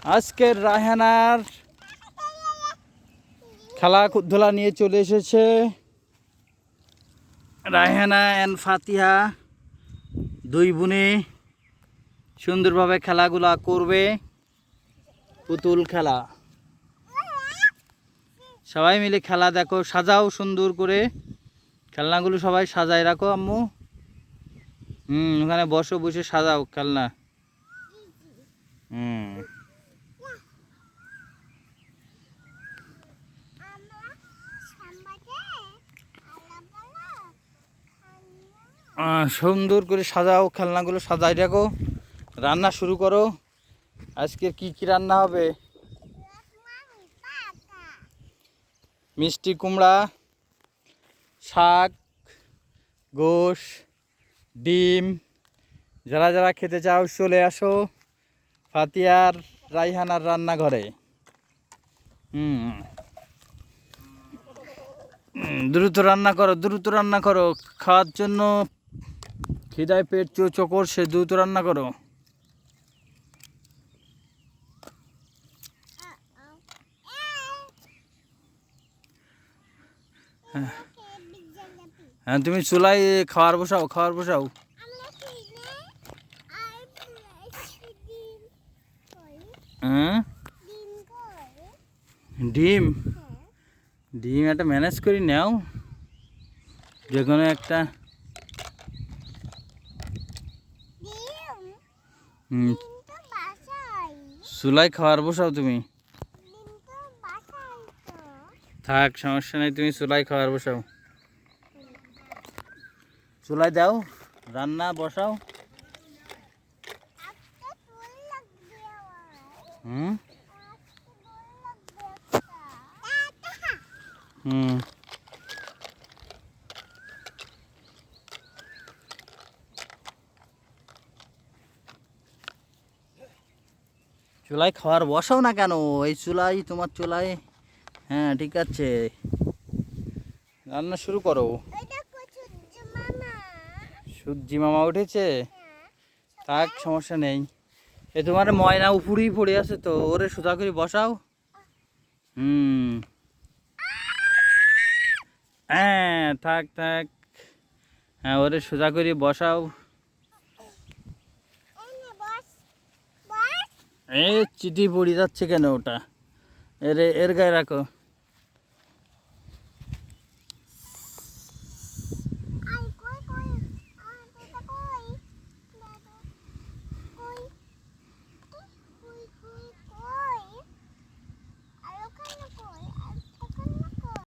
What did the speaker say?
আজকের রায়হানার খেলাধুলা নিয়ে চলে এসেছে রায়হানা এন্ড ফাতিহা। দুই বোনে সুন্দরভাবে খেলাগুলা করবে, পুতুল খেলা। সবাই মিলে খেলা দেখো, সাজাও সুন্দর করে খেলনাগুলো সবাই সাজায় রাখো আম্মু। ওখানে বসে বসে সাজাও খেলনা। সুন্দর করে সাজাও খেলনাগুলো, সাজাই রাখো। রান্না শুরু করো। আজকে কি কি রান্না হবে? মিষ্টি কুমড়া, শাক, গোশ, ডিম। যারা যারা খেতে চাও চলে আসো ফাতিহার রায়হানার রান্নাঘরে। দ্রুত রান্না করো, দ্রুত রান্না করো। খাওয়ার জন্য খিদায় পেট চো করছে, দ্রুত রান্না করো। হ্যাঁ, তুমি চুলাই খাওয়ার বসাও, খাওয়ার বসাও। হ্যাঁ, ডিম ডিম একটা ম্যানেজ করে নাও, যে কোনো একটা। চুলাই খাওয়ার বসাও তুমি। থাক, সমস্যা নেই, তুমি চুলাই খাওয়ার বসাও। চুলাই দাও, রান্না বসাও। চুলাই খাওয়ার বসাও না কেন? এই চুলাই, তোমার চুলাই। হ্যাঁ, ঠিক আছে, রান্না শুরু করো। সূর্যি মামা উঠেছে? থাক, সমস্যা নেই। এ তোমার ময়না উপরেই পড়ে আছে তো, ওরে সোজা করে বসাও। হ্যাঁ, থাক থাক। হ্যাঁ, ওরে সোজা করে বসাও। চিঠি পড়ে যাচ্ছে কেন ওটা? এর গায়ে রাখো।